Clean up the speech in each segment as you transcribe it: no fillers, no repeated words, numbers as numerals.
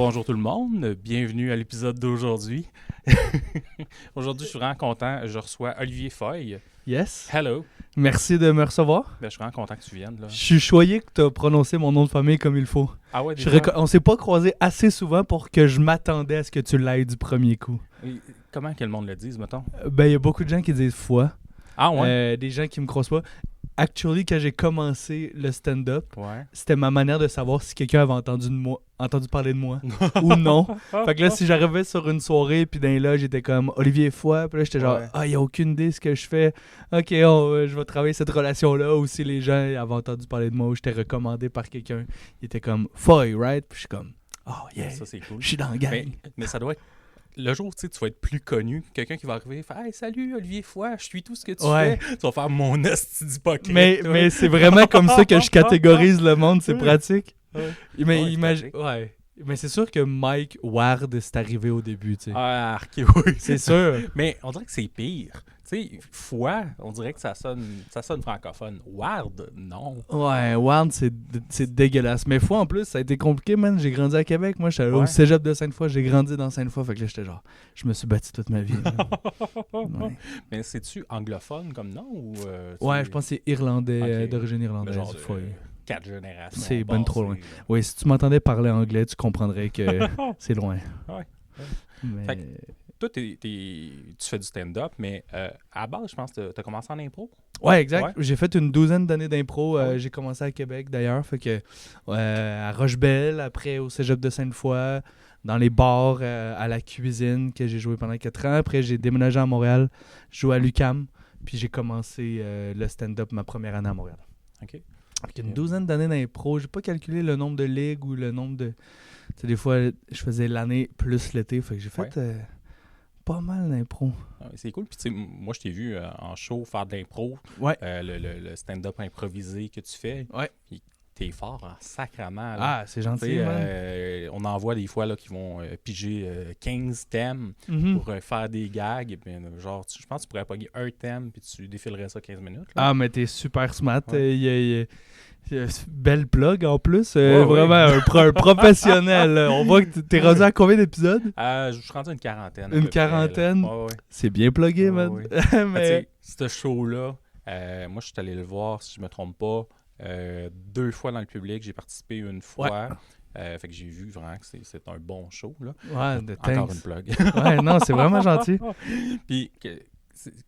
Bonjour tout le monde, bienvenue à l'épisode d'aujourd'hui. Aujourd'hui, je suis vraiment content, je reçois Olivier Foy. Yes. Hello. Merci de me recevoir. Je suis vraiment content que tu viennes. Là. Je suis choyé que tu as prononcé mon nom de famille comme il faut. Ah ouais, On s'est pas croisés assez souvent pour que je m'attendais à ce que tu l'ailles du premier coup. Et comment que le monde le dise, mettons? Ben, il y a beaucoup de gens qui disent foi. Ah ouais? Des gens qui me croisent pas. Actually, quand j'ai commencé le stand-up, Ouais. c'était ma manière de savoir si quelqu'un avait entendu parler de moi ou non. Fait que là, si j'arrivais sur une soirée, puis d'un là, j'étais comme Olivier Foy, puis là, j'étais genre, il n'y a aucune idée de ce que je fais. Ok, je vais travailler cette relation-là. Ou si les gens avaient entendu parler de moi, ou j'étais recommandé par quelqu'un, ils étaient comme Foy, right? Puis je suis comme, oh yeah, Ça, c'est cool. je suis dans la gang. Mais ça doit être. Le jour où tu vas être plus connu, quelqu'un qui va arriver et faire Hey, salut Olivier Foy, je suis tout ce que tu fais. Tu vas faire mon esti d'hypocrite. Mais c'est vraiment comme ça que je catégorise le monde, c'est pratique. Ouais. Mais Ouais, imagine. Ouais. Mais c'est sûr que Mike Ward, c'est arrivé au début, tu sais. Ah, oui. C'est sûr. Mais on dirait que c'est pire. Tu sais, Foy, on dirait que ça sonne francophone. Ward, non. Ouais, Ward, c'est dégueulasse. Mais Foy, en plus, ça a été compliqué, man. J'ai grandi à Québec. Moi, j'étais allé au cégep de Sainte-Foy. J'ai grandi dans Sainte-Foy. Fait que là, j'étais genre, je me suis battu toute ma vie. Ouais. Mais c'est-tu anglophone comme nom ou ouais, je pense que c'est irlandais, d'origine irlandaise. Genre Foy. 4 générations. C'est ben trop loin. Là. Oui, si tu m'entendais parler anglais, tu comprendrais que c'est loin. Ouais. Mais... Fait que toi, tu fais du stand-up, mais à la base, je pense que tu as commencé en impro. Ouais, exact. Ouais. J'ai fait une 12aine d'années d'impro. J'ai commencé à Québec, d'ailleurs. Fait que à Rochebelle, après au cégep de Sainte-Foy, dans les bars, à la cuisine, que j'ai joué pendant 4 ans. Après, j'ai déménagé à Montréal. Je jouais à l'UQAM. Puis j'ai commencé le stand-up ma première année à Montréal. OK. Avec une 12aine d'années d'impro. J'ai pas calculé le nombre de ligues ou le nombre de... Tu sais, des fois, je faisais l'année plus l'été. Fait que j'ai fait pas mal d'impro. C'est cool. Puis tu sais, moi, je t'ai vu en show faire de l'impro. Ouais. Le stand-up improvisé que tu fais. Ouais. Puis t'es fort en sacrament. Là. Ah, c'est gentil, man. On en voit des fois là, qui vont piger 15 thèmes pour faire des gags. Puis, genre, je pense que tu pourrais pogner un thème puis tu défilerais ça 15 minutes. Là. Ah, mais t'es super smart. Ouais. Belle plug en plus. Ouais, vraiment un professionnel. On voit que t'es rendu à combien d'épisodes? Je suis rendu à une quarantaine. Une quarantaine? Ouais. C'est bien plugué, man. Ouais. Mais... ce show-là, moi, je suis allé le voir, si je me trompe pas, 2 fois dans le public. J'ai participé une fois. Fait que j'ai vu vraiment que c'est un bon show. Là. Ouais, Encore une plug. Ouais, non, c'est vraiment gentil. Puis,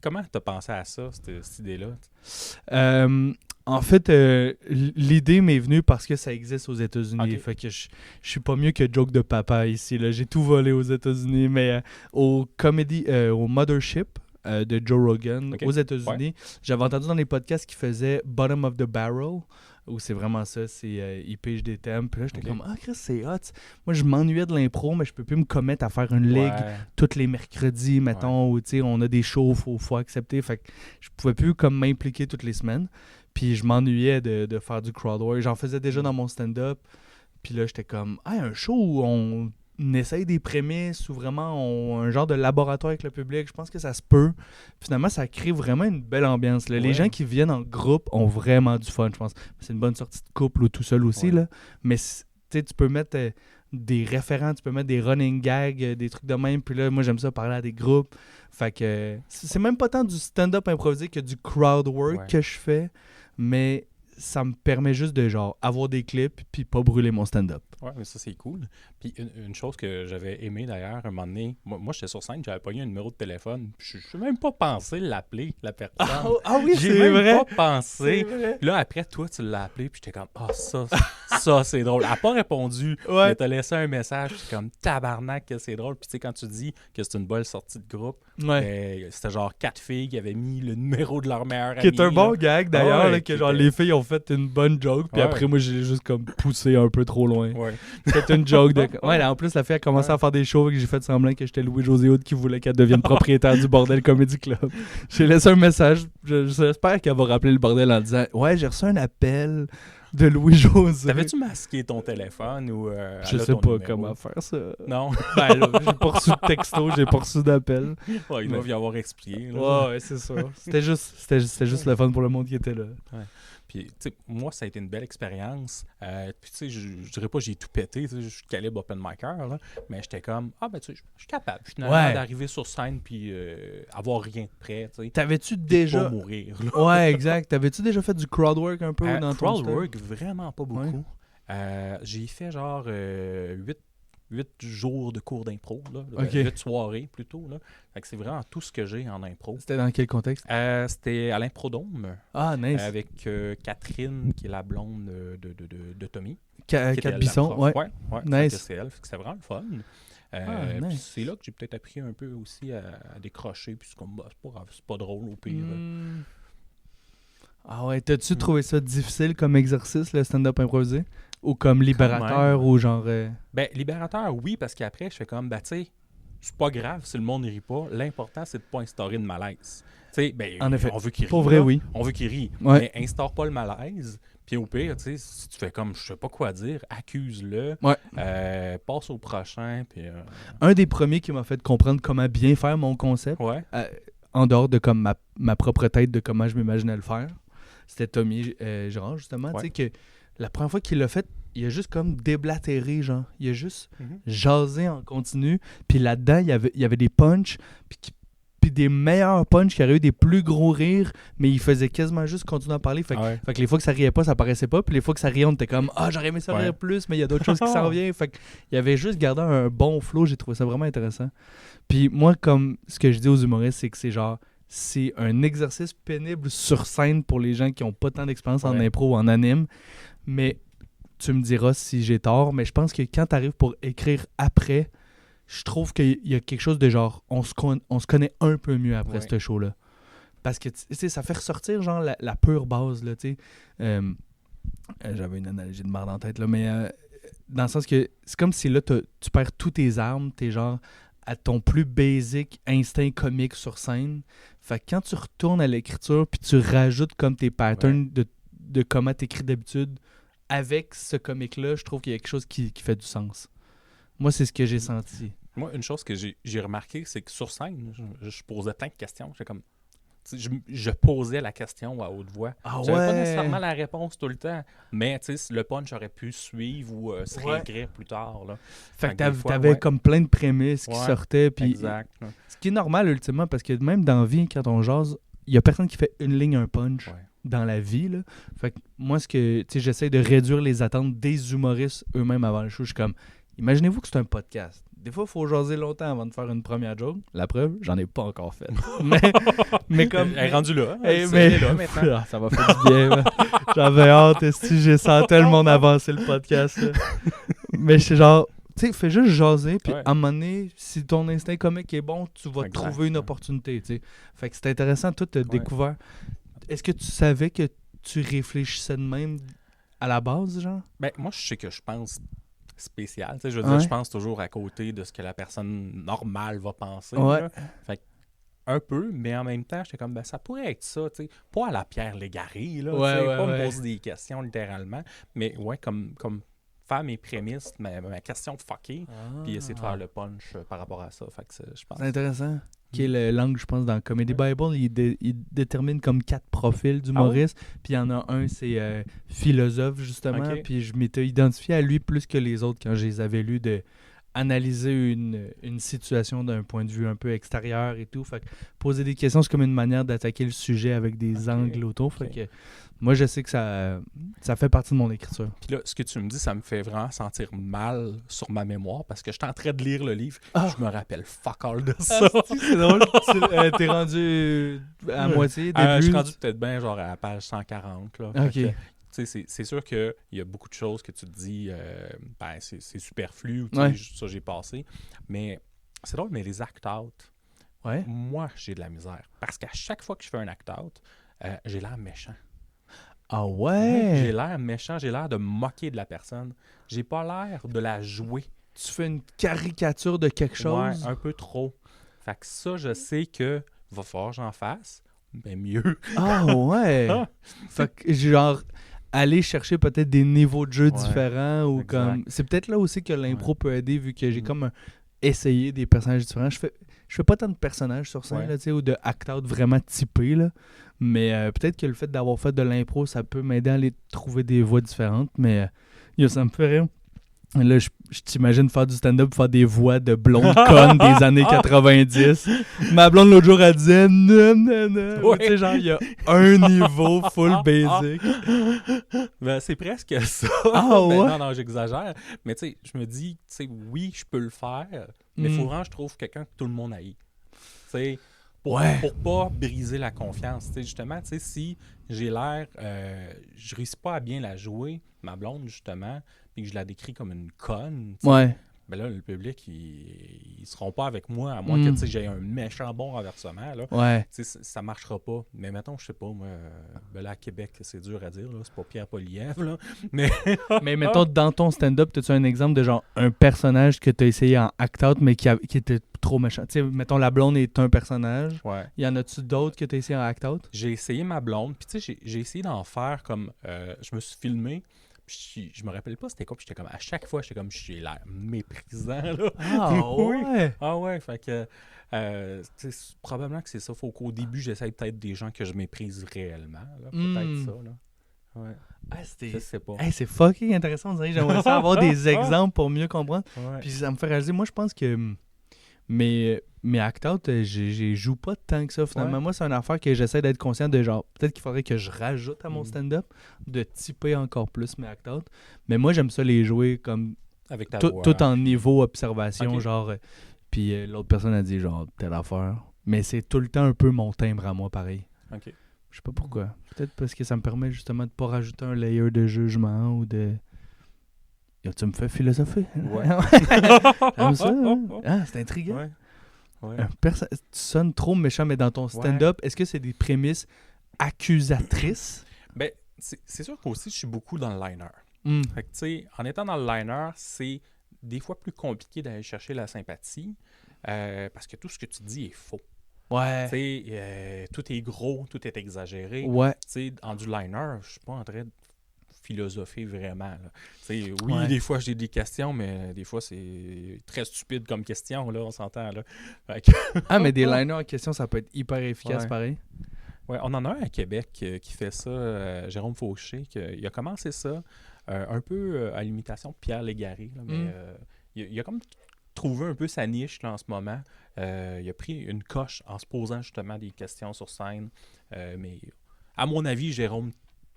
comment t'as pensé à ça, cette idée-là? En fait, l'idée m'est venue parce que ça existe aux États-Unis. Okay. Fait que je suis pas mieux que joke de papa ici. Là. J'ai tout volé aux États-Unis, mais au Mothership de Joe Rogan aux États-Unis, j'avais entendu dans les podcasts qu'il faisait Bottom of the Barrel, où c'est vraiment ça, il pige des thèmes. Puis là, j'étais comme, Chris, c'est hot. Moi, je m'ennuyais de l'impro, mais je peux plus me commettre à faire une ligue tous les mercredis, mettons, où on a des shows, faut accepter. Fait que je pouvais plus comme m'impliquer toutes les semaines. Puis je m'ennuyais de faire du crowd work. J'en faisais déjà dans mon stand-up. Puis là, j'étais comme, un show où on essaye des prémices, ou vraiment un genre de laboratoire avec le public. Je pense que ça se peut. Finalement, ça crée vraiment une belle ambiance. Là. Les gens qui viennent en groupe ont vraiment du fun, je pense. C'est une bonne sortie de couple ou tout seul aussi. Là. Mais tu peux mettre des référents, tu peux mettre des running gags, des trucs de même. Puis là, moi, j'aime ça parler à des groupes. Fait que c'est même pas tant du stand-up improvisé que du crowd work que je fais. Mais ça me permet juste de genre avoir des clips puis pas brûler mon stand-up. Ouais, mais ça, c'est cool. Puis une chose que j'avais aimé d'ailleurs, un moment donné, moi j'étais sur scène, j'avais pogné un numéro de téléphone. Je n'ai même pas pensé l'appeler, la personne. Ah oui, j'ai c'est même vrai. pas pensé. Là, après, toi, tu l'as appelé, puis j'étais comme, ça, c'est drôle. Elle n'a pas répondu, mais t'as laissé un message, j'étais comme, tabarnak, que c'est drôle. Puis tu sais, quand tu dis que c'est une bonne sortie de groupe, c'était genre 4 filles qui avaient mis le numéro de leur meilleure amie. Qui est un bon gag d'ailleurs, là, que genre les filles ont fait une bonne joke, puis après moi j'ai juste comme poussé un peu trop loin. C'était une joke de... en plus la fille a commencé à faire des shows et j'ai fait semblant que j'étais Louis-José Hood qui voulait qu'elle devienne propriétaire du Bordel Comedy Club. J'ai laissé un message, j'espère qu'elle va rappeler le Bordel en disant « Ouais, j'ai reçu un appel de Louis-José. » T'avais-tu masqué ton téléphone ou... je sais pas comment faire ça. Non? Ben là, j'ai pas reçu de texto, j'ai pas reçu d'appel. Il doit y avoir expliqué. Ouais, c'est ça. C'était juste le fun pour le monde qui était là. Ouais. Puis, tu sais, moi, ça a été une belle expérience. Puis, tu sais, je dirais pas que j'ai tout pété. Je suis calibre open micer, là. Mais j'étais comme, ben, tu sais, je suis capable finalement d'arriver sur scène puis avoir rien de prêt, tu sais. T'avais-tu déjà... Pas mourir, là. Ouais, exact. T'avais-tu déjà fait du crowdwork un peu dans ton crowdwork, vraiment pas beaucoup. Ouais. J'ai fait genre 8 jours de cours d'impro, là. 8 soirées plutôt, là. Fait que c'est vraiment tout ce que j'ai en impro. C'était dans quel contexte? C'était à l'Improdome. Ah, nice. Avec Catherine, qui est la blonde de Tommy. Cat Bisson, ouais. Nice. C'est elle, c'est vraiment le fun. Nice. C'est là que j'ai peut-être appris un peu aussi à décrocher, puis c'est comme, c'est pas grave, c'est pas drôle au pire. Ah ouais, t'as-tu trouvé ça difficile comme exercice, le stand-up improvisé? Ou comme libérateur, ou genre... Ben, libérateur, oui, parce qu'après, je fais comme, tu sais, c'est pas grave si le monde ne rit pas. L'important, c'est de pas instaurer de malaise. Tu sais, ben, en effet. On veut qu'il rie. Pour vrai, oui. On veut qu'il rie. Ouais. Mais instaure pas le malaise. Puis au pire, tu sais, si tu fais comme, je sais pas quoi dire, accuse-le. Ouais. Passe au prochain. Puis, un des premiers qui m'a fait comprendre comment bien faire mon concept, en dehors de comme ma propre tête de comment je m'imaginais le faire, c'était Tommy Girard, justement. Tu sais, que la première fois qu'il l'a fait, il a juste comme déblatéré, genre. Il a juste jasé en continu. Puis là-dedans, il y avait des punchs, puis des meilleurs punchs qui auraient eu des plus gros rires, mais il faisait quasiment juste continuer à parler. Fait que les fois que ça riait pas, ça paraissait pas. Puis les fois que ça riait, on était comme « Ah, j'aurais aimé ça rire plus, mais il y a d'autres choses qui s'en viennent. » Fait qu'il avait juste gardé un bon flow. J'ai trouvé ça vraiment intéressant. Puis moi, comme ce que je dis aux humoristes, c'est que c'est genre... C'est un exercice pénible sur scène pour les gens qui n'ont pas tant d'expérience en impro ou en anime. Mais tu me diras si j'ai tort, mais je pense que quand tu arrives pour écrire après, je trouve qu'il y a quelque chose de genre, on se connaît un peu mieux après ce show-là. Parce que, tu sais, ça fait ressortir genre la pure base, là, tu sais. J'avais une analogie de merde en tête, là, mais dans le sens que c'est comme si là, tu perds tous tes armes, t'es genre à ton plus basic instinct comique sur scène. Fait que quand tu retournes à l'écriture puis tu rajoutes comme tes patterns de comment t'écris d'habitude avec ce comique-là, je trouve qu'il y a quelque chose qui fait du sens. Moi, c'est ce que j'ai senti. Moi, une chose que j'ai remarqué, c'est que sur scène, je posais plein de questions. J'étais comme... Je posais la question à haute voix. J'avais pas nécessairement la réponse tout le temps, mais le punch aurait pu suivre ou se réécrire plus tard. Là. Fait que t'avais comme plein de prémices qui sortaient. Pis exact. Ce qui est normal ultimement, parce que même dans la vie, quand on jase, il y a personne qui fait une ligne, un punch dans la vie. Là. Fait que moi, j'essaie de réduire les attentes des humoristes eux-mêmes avant le show. Je suis comme, imaginez-vous que c'est un podcast. Des fois, il faut jaser longtemps avant de faire une première joke. La preuve, j'en ai pas encore fait. mais comme... Elle est rendue là. Elle est là maintenant. Ça va faire du bien. J'avais hâte. J'ai senti le monde avancer le podcast. Là. Mais c'est genre... Tu sais, fais juste jaser. Puis à un moment donné, si ton instinct comique est bon, tu vas trouver une opportunité. T'sais. Fait que c'est intéressant. Toi, tu as découvert... Est-ce que tu savais que tu réfléchissais de même à la base, genre? Ben, moi, je sais que je pense... spécial. Je veux dire, je pense toujours à côté de ce que la personne normale va penser. Fait un peu, mais en même temps, j'étais comme, ça pourrait être ça, tu sais, pas à la Pierre Légaré, là, pas me poser des questions littéralement, mais comme faire mes prémices, ma question fuckée, puis essayer de faire le punch par rapport à ça. Fait que je pense. C'est intéressant. Qui est le langue, je pense, dans Comedy Bible, il détermine comme 4 profils d'humoristes. Puis il y en a un, c'est philosophe, justement. Puis je m'étais identifié à lui plus que les autres quand je les avais lus, de analyser une situation d'un point de vue un peu extérieur et tout. Fait que poser des questions, c'est comme une manière d'attaquer le sujet avec des angles autour. Fait que moi, je sais que ça fait partie de mon écriture. Puis là, ce que tu me dis, ça me fait vraiment sentir mal sur ma mémoire parce que je suis en train de lire le livre. Je me rappelle fuck all de ça. C'est drôle. T'es rendu à moitié, début? Je suis rendu peut-être bien genre à la page 140. Là. OK. C'est sûr qu'il y a beaucoup de choses que tu te dis, c'est superflu, ça j'ai passé. Mais c'est drôle, mais les act-out, moi, j'ai de la misère. Parce qu'à chaque fois que je fais un act-out, j'ai l'air méchant. Ah ouais? J'ai l'air méchant, j'ai l'air de me moquer de la personne. J'ai pas l'air de la jouer. Tu fais une caricature de quelque chose? Ouais, un peu trop. Fait que ça, je sais que va falloir que j'en fasse, mais mieux. Ah ouais? Fait que genre... aller chercher peut-être des niveaux de jeu différents ou comme... C'est peut-être là aussi que l'impro peut aider vu que j'ai comme essayer des personnages différents. Je fais pas tant de personnages sur scène, là, ou de act-out vraiment typés, là. Mais peut-être que le fait d'avoir fait de l'impro, ça peut m'aider à aller trouver des voix différentes. Mais ça me fait rire. Là, je t'imagine faire du stand-up, faire des voix de blondes connes des années 90. Ma blonde, l'autre jour, elle disait « non. Ouais. Tu sais, genre, il y a un niveau full basic. Ben, c'est presque ça. Ah ouais? Non, j'exagère. Mais tu sais, je me dis, tu sais, oui, je peux le faire, mais il faut vraiment que je trouve quelqu'un que tout le monde haït. Tu sais, pour pas briser la confiance. Tu sais, justement, tu sais, si j'ai l'air, je réussis pas à bien la jouer, ma blonde, justement, et que je la décris comme une conne, ben là, le public, ils seront pas avec moi, à moins que j'ai un méchant bon renversement. Là. Ça marchera pas. Mais mettons, je sais pas, moi, là, à Québec, c'est dur à dire, là, c'est pas Pierre Poilievre, là. Mais mettons, dans ton stand-up, as-tu un exemple de genre un personnage que tu as essayé en act-out, mais qui était trop méchant? Tu sais, mettons, la blonde est un personnage. Y en a-tu d'autres que tu as essayé en act-out? J'ai essayé ma blonde, puis tu sais, j'ai essayé d'en faire comme... je me suis filmé. Puis je me rappelle pas c'était quoi, puis j'étais comme, à chaque fois, j'étais comme, j'ai l'air méprisant, là. Ah ouais? Ah ouais, fait que, probablement que c'est ça. Faut qu'au début, j'essaye peut-être des gens que je méprise réellement, là. Peut-être ça, là. Ouais. Je sais pas. C'est fucking intéressant, j'aimerais ça avoir des exemples pour mieux comprendre. Ouais. Puis ça me fait réaliser, moi, je pense que mes act-out, j'ai joue pas tant que ça, finalement. Moi, c'est une affaire que j'essaie d'être conscient de, genre, peut-être qu'il faudrait que je rajoute à mon stand-up, de typer encore plus mes act-out. Mais moi, j'aime ça les jouer comme avec ta voix, tout en niveau observation, genre. Puis l'autre personne a dit, genre, telle affaire. Mais c'est tout le temps un peu mon timbre à moi, pareil. OK. Je sais pas pourquoi. Peut-être parce que ça me permet justement de pas rajouter un layer de jugement ou de... Tu me fais philosopher. Ouais. Comme ça, hein? Ah, c'est intriguant. Ouais. Tu sonnes trop méchant, mais dans ton stand-up, est-ce que c'est des prémices accusatrices? Ben, c'est sûr qu'aussi, je suis beaucoup dans le liner. Fait que, tu sais, en étant dans le liner, c'est des fois plus compliqué d'aller chercher la sympathie parce que tout ce que tu dis est faux. Ouais. Tu sais, tout est gros, tout est exagéré. Ouais. Tu sais, en du liner, je suis pas en train de philosopher vraiment. Oui, des fois j'ai des questions, mais des fois c'est très stupide comme question, là, on s'entend. Là. Mais des liners en question, ça peut être hyper efficace pareil. Ouais, on en a un à Québec qui fait ça, Jérôme Fauché, il a commencé ça un peu à l'imitation de Pierre Légaré, là, mais il a comme trouvé un peu sa niche là, en ce moment. Il a pris une coche en se posant justement des questions sur scène, mais à mon avis, Jérôme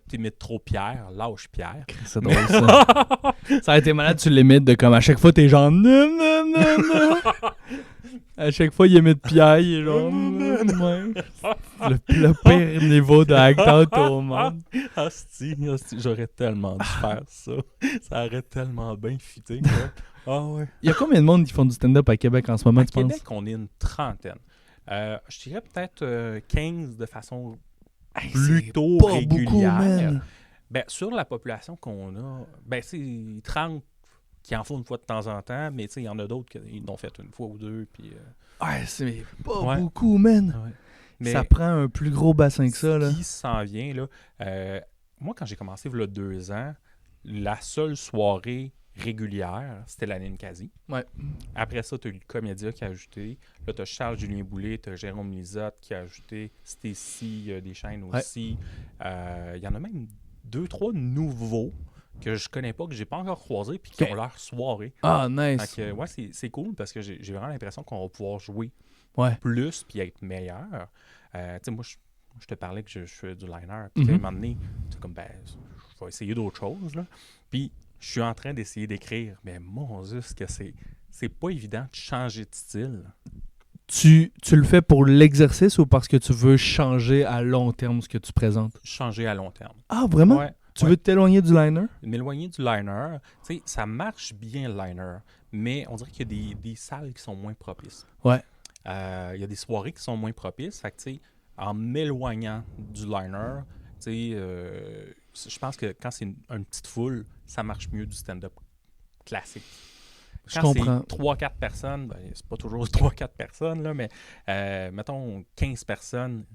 t'imites trop Pierre, lâche Pierre. C'est drôle ça. Ça a été malade, tu l'imites de comme à chaque fois t'es genre non. À chaque fois il imite Pierre, il est genre le pire niveau de act-out au monde. Asti, j'aurais tellement dû faire ça. Ça aurait tellement bien fité. Ouais. Il y a combien de monde qui font du stand-up à Québec en ce moment, tu penses? À Québec, on est une trentaine. Je dirais peut-être 15 de façon plutôt régulière. Ben, sur la population qu'on a, ben, c'est 30 qui en font une fois de temps en temps, mais il y en a d'autres qui l'ont fait une fois ou deux. Puis, c'est pas beaucoup, man. Ouais. Mais ça prend un plus gros bassin que ça. Là. Ce qui s'en vient, là, moi, quand j'ai commencé, il y a 2 ans, la seule soirée régulière, c'était la Ninkasi. Ouais. Après ça, tu as eu le Comédia qui a ajouté. Là, tu as Charles-Julien Boulet, tu as Jérôme Lisotte qui a ajouté. Stacy Deschaines aussi. Il y en a même 2-3 nouveaux que je connais pas, que j'ai pas encore croisés, puis qui ont leur soirée. Ah, nice. Donc, c'est cool parce que j'ai vraiment l'impression qu'on va pouvoir jouer plus puis être meilleur. Tu sais, moi, je te parlais que je fais du liner, puis à un moment donné, c'est comme, je vais essayer d'autres choses, là. Puis, je suis en train d'essayer d'écrire, mais mon Dieu, que c'est pas évident de changer de style. Tu le fais pour l'exercice ou parce que tu veux changer à long terme ce que tu présentes? Changer à long terme. Ah, vraiment? Ouais. Tu veux t'éloigner du liner? M'éloigner du liner. Tu sais, ça marche bien, le liner, mais on dirait qu'il y a des salles qui sont moins propices. Ouais. Il y a des soirées qui sont moins propices. Fait que, tu sais, en m'éloignant du liner, tu sais, je pense que quand c'est une petite foule, ça marche mieux du stand-up classique. Quand c'est 3-4 personnes, c'est pas toujours 3-4 personnes, là, mais mettons 15 personnes,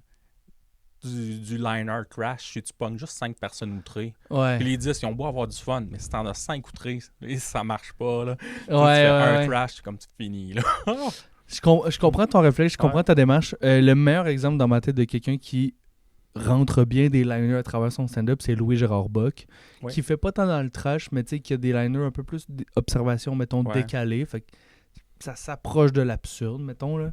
du liner crash si tu pognes juste 5 personnes outrées. Ouais. Puis les 10, ils ont beau avoir du fun, mais si t'en as 5 outrés, ça marche pas, là. Tu Ouais, fais ouais, un ouais. crash, c'est comme tu finis, là. Je comprends ton réflexe, je comprends ta démarche. Le meilleur exemple dans ma tête de quelqu'un qui rentre bien des liners à travers son stand-up, c'est Louis-Gérard Bock, Ouais. qui fait pas tant dans le trash, mais tu sais, qui a des liners un peu plus d'observation, mettons, Ouais. décalés. Fait que ça s'approche de l'absurde, mettons, là.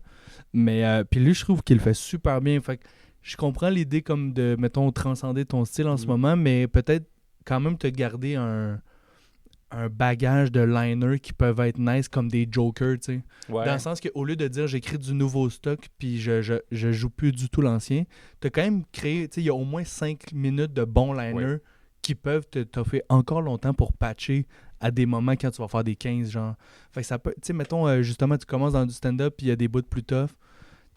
Mais, puis lui, je trouve qu'il le fait super bien. Fait que je comprends l'idée comme de, mettons, transcender ton style en ce moment, mais peut-être quand même te garder un bagage de liners qui peuvent être nice comme des jokers, tu sais. Ouais. Dans le sens qu'au lieu de dire j'écris du nouveau stock puis je joue plus du tout l'ancien, t'as quand même créé, tu sais, il y a au moins 5 minutes de bons liners qui peuvent t'offrir encore longtemps pour patcher à des moments quand tu vas faire des 15, genre. Fait que ça peut, tu sais, mettons, justement, tu commences dans du stand-up puis il y a des bouts plus tough.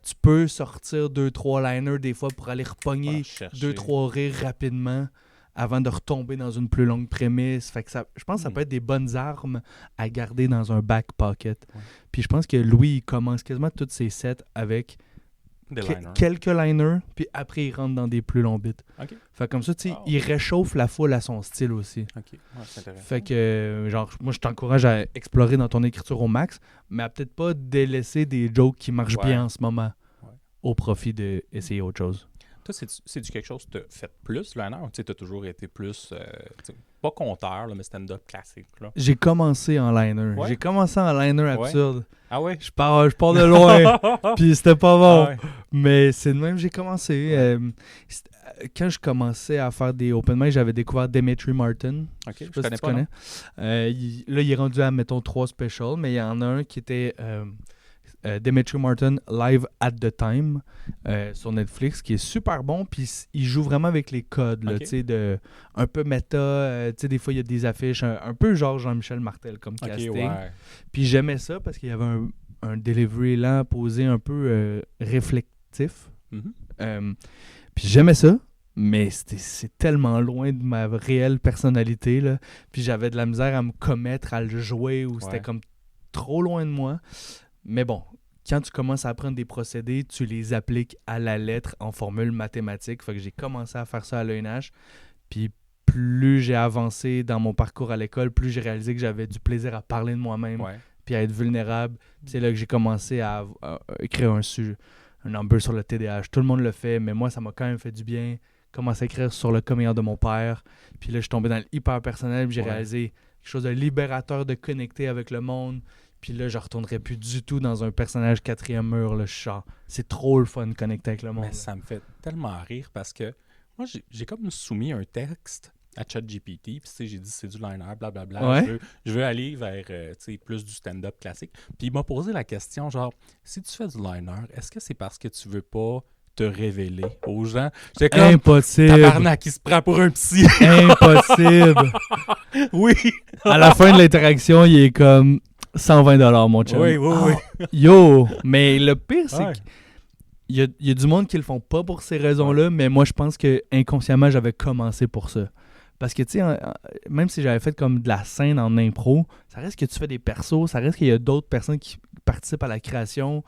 Tu peux sortir 2-3 liners des fois pour aller repogner 2-3 rires rapidement avant de retomber dans une plus longue prémisse. Fait que je pense que ça peut être des bonnes armes à garder dans un back pocket. Ouais. Puis je pense que Louis, il commence quasiment tous ses sets avec quelques liners, puis après, il rentre dans des plus longs bits. Okay. Fait comme ça, tu sais, il réchauffe la foule à son style aussi. Okay. Ouais, c'est intéressant. Fait que, genre, moi, je t'encourage à explorer dans ton écriture au max, mais à peut-être pas délaisser des jokes qui marchent bien en ce moment au profit d'essayer autre chose. Toi, c'est-tu quelque chose que tu as fait plus, liner, ou tu as toujours été plus, pas conteur, là, mais stand-up classique? Là. J'ai commencé en liner. Ouais? J'ai commencé en liner absurde. Ouais. Ah ouais? Je pars de loin, puis c'était pas bon. Ah ouais. Mais c'est de même que j'ai commencé. Quand je commençais à faire des open mic, j'avais découvert Demetri Martin. Ok, je sais pas si tu connais. Là, il est rendu à, mettons, 3 specials, mais il y en a un qui était... Demetri Martin Live at the Time sur Netflix, qui est super bon, puis il joue vraiment avec les codes, là, un peu méta, des fois il y a des affiches un peu genre Jean-Michel Martel comme casting. Puis j'aimais ça parce qu'il y avait un delivery lent, posé, un peu réflectif. Puis j'aimais ça, mais c'est tellement loin de ma réelle personnalité, là. Puis j'avais de la misère à me commettre à le jouer, ou c'était comme trop loin de moi. Mais bon, quand tu commences à apprendre des procédés, tu les appliques à la lettre en formule mathématique. Fait que j'ai commencé à faire ça à l'ENH. Puis plus j'ai avancé dans mon parcours à l'école, plus j'ai réalisé que j'avais du plaisir à parler de moi-même, puis à être vulnérable. Puis c'est là que j'ai commencé à écrire un number sur le TDAH. Tout le monde le fait, mais moi, ça m'a quand même fait du bien. Commencé à écrire sur le commédiant de mon père. Puis là, je suis tombé dans le hyper personnel. Puis j'ai réalisé quelque chose de libérateur de connecter avec le monde. Puis là, je ne retournerai plus du tout dans un personnage 4e mur. Là, c'est trop le fun de connecter avec le monde. Mais ça me fait tellement rire parce que moi, j'ai comme soumis un texte à ChatGPT. Puis j'ai dit c'est du liner, blablabla. Ouais. Je veux aller vers plus du stand-up classique. Puis il m'a posé la question, genre, si tu fais du liner, est-ce que c'est parce que tu veux pas te révéler aux gens? J'étais comme, impossible. Tabarnak, il se prend pour un psy. Impossible. Oui. À la fin de l'interaction, il est comme... 120$, mon chum. Oui. Yo! Mais le pire, c'est qu'il y a du monde qui le font pas pour ces raisons-là, mais moi, je pense que inconsciemment, j'avais commencé pour ça. Parce que, tu sais, même si j'avais fait comme de la scène en impro, ça reste que tu fais des persos, ça reste qu'il y a d'autres personnes qui participent à la création.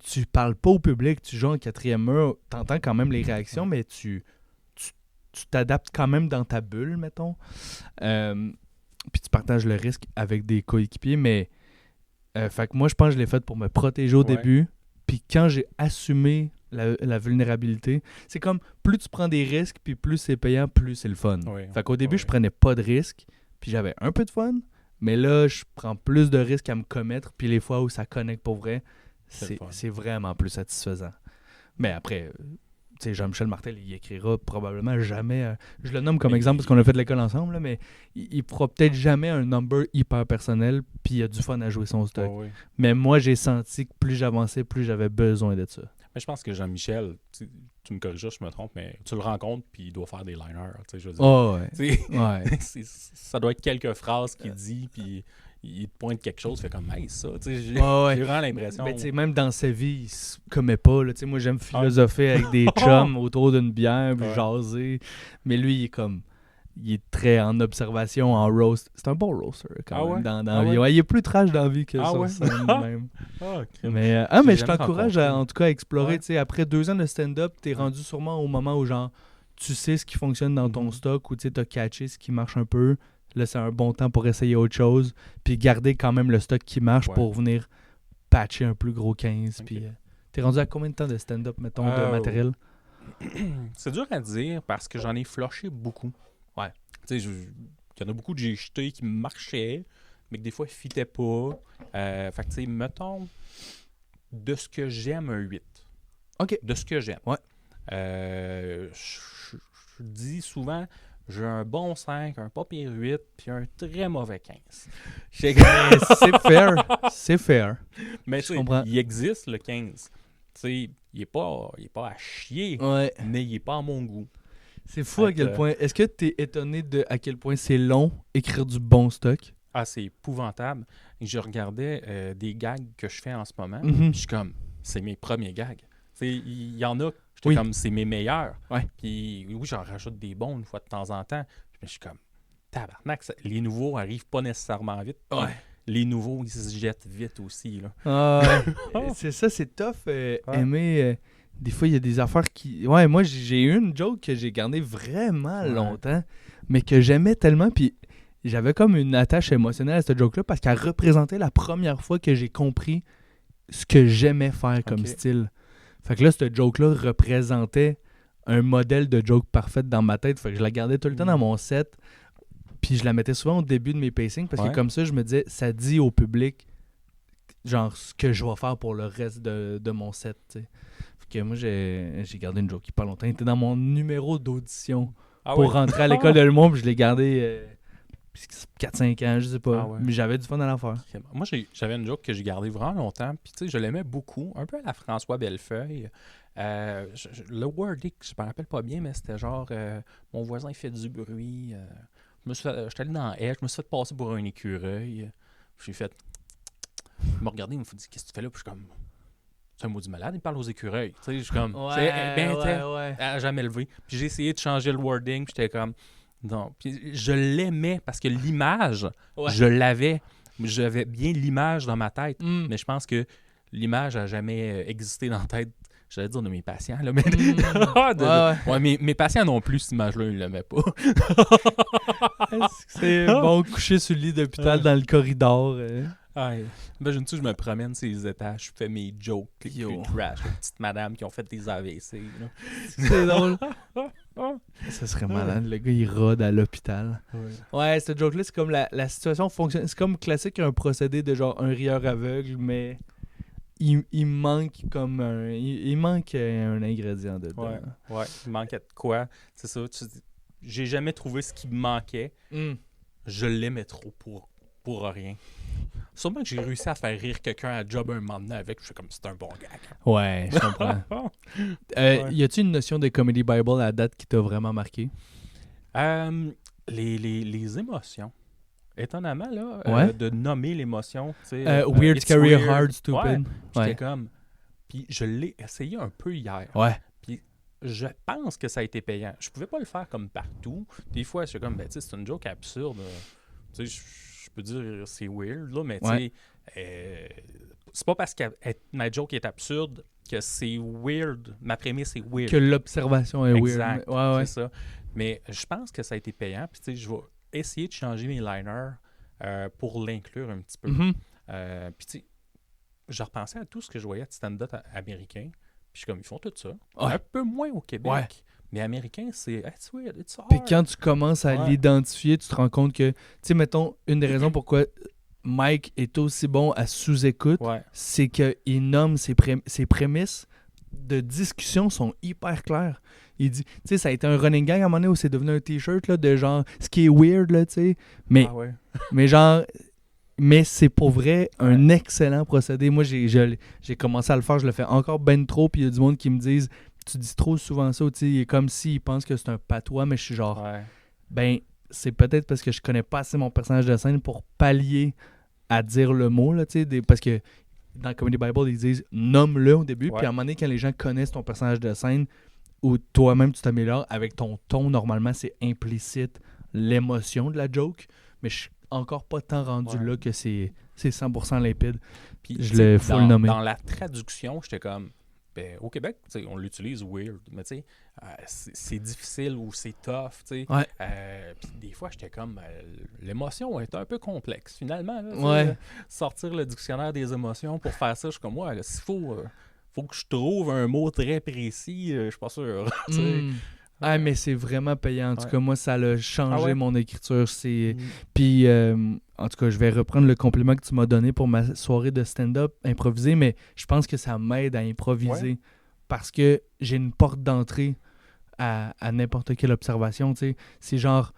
Tu parles pas au public, tu joues en 4e mur, t'entends quand même les réactions, mais tu t'adaptes quand même dans ta bulle, mettons. Puis tu partages le risque avec des coéquipiers, mais fait que moi, je pense que je l'ai fait pour me protéger au début. Puis quand j'ai assumé la vulnérabilité, c'est comme plus tu prends des risques, puis plus c'est payant, plus c'est le fun. Fait qu'au début, je prenais pas de risques, puis j'avais un peu de fun, mais là, je prends plus de risques à me commettre, puis les fois où ça connecte pour vrai, c'est vraiment plus satisfaisant. Mais après... Jean-Michel Martel, il écrira probablement jamais... je le nomme comme exemple parce qu'on a fait de l'école ensemble, là, mais il fera peut-être jamais un number hyper personnel, puis il a du fun à jouer son stock. Mais moi, j'ai senti que plus j'avançais, plus j'avais besoin de ça. Mais je pense que Jean-Michel, tu me corriges si je me trompe, mais tu le rencontres, puis il doit faire des liners. Je veux dire, ça doit être quelques phrases qu'il dit, puis... il te pointe quelque chose, fait comme « Hey, ça! » J'ai vraiment l'impression... Mais même dans sa vie, il se commet pas. Là. Moi, j'aime philosopher avec des chums autour d'une bière, puis jaser. Mais lui, il est comme... il est très en observation, en roast. C'est un bon roaster quand même dans la vie. Ouais, il est plus trash dans la vie que ça. Même. Mais je t'encourage en tout cas à explorer. Après 2 ans de stand-up, t'es rendu sûrement au moment où genre tu sais ce qui fonctionne dans ton stock ou tu as catché ce qui marche un peu. Là, c'est un bon temps pour essayer autre chose. Puis garder quand même le stock qui marche pour venir patcher un plus gros 15. Puis t'es rendu à combien de temps de stand-up, mettons, de matériel? C'est dur à dire parce que j'en ai flushé beaucoup. Ouais. Tu sais, il y en a beaucoup que j'ai jetés qui marchaient, mais que des fois, ils ne fitaient pas. Fait que, tu sais, mettons, de ce que j'aime, un 8. OK. De ce que j'aime. Ouais. Je dis souvent, j'ai un bon 5, un pas pire 8, puis un très mauvais 15. C'est fair. C'est fair. Mais tu sais, il existe le 15. Tu sais, il n'est pas à chier, mais il n'est pas à mon goût. C'est fou à quel point. Est-ce que tu es étonné de à quel point c'est long écrire du bon stock? Ah, c'est épouvantable. Je regardais des gags que je fais en ce moment. Je suis comme, c'est mes premiers gags. Il y en a, j'étais comme, c'est mes meilleurs. Ouais. Puis oui, j'en rajoute des bons une fois de temps en temps. Mais je suis comme, tabarnak, les nouveaux arrivent pas nécessairement vite. Ouais. Les nouveaux, ils se jettent vite aussi. Là. C'est ça, c'est tough. Aimer. Des fois, il y a des affaires qui... Ouais, moi, j'ai eu une joke que j'ai gardée vraiment longtemps, mais que j'aimais tellement, puis j'avais comme une attache émotionnelle à cette joke-là parce qu'elle représentait la première fois que j'ai compris ce que j'aimais faire comme style. Fait que là, cette joke-là représentait un modèle de joke parfaite dans ma tête. Fait que je la gardais tout le temps dans mon set, puis je la mettais souvent au début de mes pacings parce que comme ça, je me disais, ça dit au public genre ce que je vais faire pour le reste de mon set, tu sais. Que moi, j'ai gardé une joke qui pas longtemps. Il était dans mon numéro d'audition pour rentrer à l'école de l'humour. Puis je l'ai gardé 4-5 ans, je sais pas. Mais j'avais du fun à l'affaire. Okay. Moi, j'avais une joke que j'ai gardée vraiment longtemps. Puis tu sais, je l'aimais beaucoup. Un peu à la François Bellefeuille. Le wording, je me rappelle pas bien, mais c'était genre mon voisin il fait du bruit. J'étais allé dans la haie, je me suis fait passer pour un écureuil. J'ai fait. Il m'a regardé, il m'a dit, qu'est-ce que tu fais là? Puis je suis comme. C'est un maudit malade, il parle aux écureuils. Tu sais, je suis comme, elle a jamais levé. Puis j'ai essayé de changer le wording, puis j'étais comme, non. Puis je l'aimais parce que l'image, je l'avais. J'avais bien l'image dans ma tête, mais je pense que l'image n'a jamais existé dans la tête. J'allais dire de mes patients, là, mais mes patients non plus, cette image-là, ils ne l'aimaient pas. C'est bon, coucher sur le lit d'hôpital dans le corridor. Imagine-tu, je me promène sur les étages, je fais mes jokes, les trash, les petites madames qui ont fait des AVC. Là. C'est drôle. Ça serait malade, le gars il rôde à l'hôpital. Ouais, cette joke-là, c'est comme la situation fonctionne. C'est comme classique un procédé de genre un rieur aveugle, mais il manque comme il manque un ingrédient dedans. Ouais, il manquait de quoi. C'est ça. J'ai jamais trouvé ce qui me manquait. Je l'aimais trop pour rien. Sûrement que j'ai réussi à faire rire quelqu'un à job un moment donné avec. Je suis comme, c'est un bon gag. Ouais, je comprends. Y a-tu une notion de Comedy Bible à la date qui t'a vraiment marqué? Les émotions. Étonnamment, là, de nommer l'émotion. Weird, scary, hard, stupid. J'étais comme... Puis je l'ai essayé un peu hier. Ouais. Puis je pense que ça a été payant. Je pouvais pas le faire comme partout. Des fois, je suis comme, c'est une joke absurde. Tu sais, je peux dire c'est weird, là, mais tu sais, c'est pas parce que ma joke est absurde que c'est weird. Ma prémisse est weird. Que l'observation est exact, weird. C'est ça. Mais je pense que ça a été payant. Puis tu sais, je vais essayer de changer mes liners pour l'inclure un petit peu. Puis tu sais, je repensais à tout ce que je voyais de stand-up américain. Puis je suis comme, ils font tout ça. Un peu moins au Québec. Ouais. Mais américain, c'est it's weird, it's hard. Puis quand tu commences à l'identifier, tu te rends compte que, tu sais, mettons, une des raisons pourquoi Mike est aussi bon à sous-écoute, c'est qu'il nomme ses prémices de discussion sont hyper claires. Il dit, tu sais, ça a été un running gag à un moment donné où c'est devenu un t-shirt là, de genre, ce qui est weird, là, tu sais. Mais, mais genre, mais c'est pour vrai un excellent procédé. Moi, j'ai commencé à le faire, je le fais encore ben trop, puis il y a du monde qui me disent, tu dis trop souvent ça, tu sais, il est comme s'il pense que c'est un patois, mais je suis genre, ben, c'est peut-être parce que je connais pas assez mon personnage de scène pour pallier à dire le mot, là, tu sais, parce que dans Comedy Bible, ils disent nomme-le au début, puis à un moment donné, quand les gens connaissent ton personnage de scène, ou toi-même tu t'améliores avec ton ton, normalement, c'est implicite l'émotion de la joke, mais je suis encore pas tant rendu là que c'est 100% limpide. Puis, faut le nommer. Dans la traduction, j'étais comme, au Québec, on l'utilise weird, mais c'est difficile ou c'est tough. Puis des fois, j'étais comme, l'émotion est un peu complexe finalement. Là, sortir le dictionnaire des émotions pour faire ça, je suis comme, s'il faut que je trouve un mot très précis, je suis pas sûr. Mais c'est vraiment payant. En tout cas, moi, ça a changé mon écriture. Puis, en tout cas, je vais reprendre le compliment que tu m'as donné pour ma soirée de stand-up improvisé, mais je pense que ça m'aide à improviser parce que j'ai une porte d'entrée à n'importe quelle observation. C'est genre,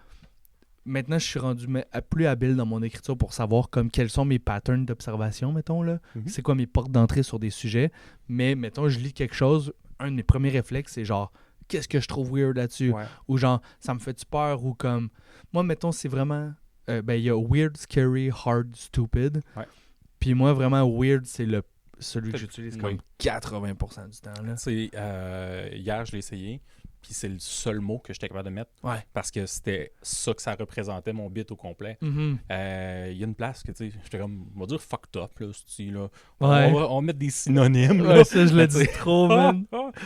maintenant, je suis rendu plus habile dans mon écriture pour savoir comme quels sont mes patterns d'observation, mettons. Là. C'est quoi mes portes d'entrée sur des sujets. Mais, mettons, je lis quelque chose, un de mes premiers réflexes, c'est genre, qu'est-ce que je trouve weird là-dessus? Ou genre, ça me fait-tu peur? Ou comme, moi, mettons, c'est vraiment, il y a weird, scary, hard, stupid. Puis moi, vraiment, weird, c'est celui que j'utilise comme 80% du temps. Là. Hier, je l'ai essayé. Puis c'est le seul mot que j'étais capable de mettre parce que c'était ça que ça représentait mon bit au complet. Il y a une place que, tu sais, j'étais comme, on va dire fucked up, là, là. On va mettre des synonymes. Là. Ça, je l'ai dit trop, man.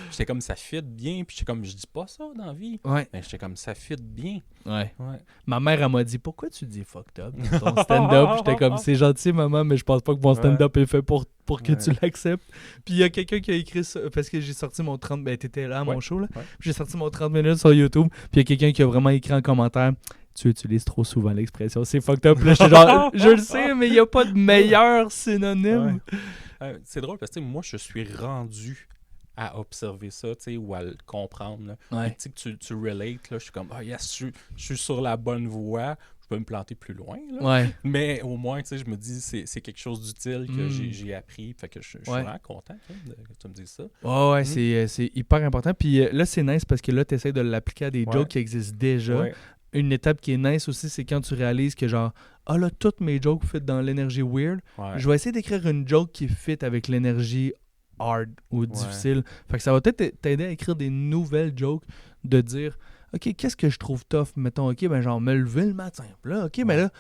J'étais comme, ça fit bien. Puis j'étais comme, je dis pas ça dans la vie. Mais j'étais comme, ça fit bien. Ma mère, elle m'a dit, pourquoi tu dis fucked up dans ton stand-up? J'étais comme, c'est gentil, maman, mais je pense pas que mon stand-up est fait pour que tu l'acceptes. Puis il y a quelqu'un qui a écrit ça, parce que j'ai sorti mon 30... t'étais là à mon show, là. J'ai sorti mon 30 minutes sur YouTube, puis il y a quelqu'un qui a vraiment écrit en commentaire, tu utilises trop souvent l'expression, c'est fucked up. Là, j'étais genre, je le sais, mais il n'y a pas de meilleur synonyme. C'est drôle, parce que moi, je suis rendu à observer ça, ou à le comprendre. Puis, que tu relates, là, je suis comme, yes, je suis sur la bonne voie. Je peux me planter plus loin, là. Mais au moins, je me dis, c'est quelque chose d'utile que j'ai appris. Fait que je suis vraiment content que tu me dises ça. C'est hyper important. Puis là, c'est nice parce que là, tu essaies de l'appliquer à des jokes qui existent déjà. Une étape qui est nice aussi, c'est quand tu réalises que genre, là, toutes mes jokes fit dans l'énergie weird. Je vais essayer d'écrire une joke qui fit avec l'énergie hard ou difficile. Fait que ça va peut-être t'aider à écrire des nouvelles jokes, de dire OK, qu'est-ce que je trouve tough? Mettons, OK, ben genre me lever le matin. Là, OK, mais là,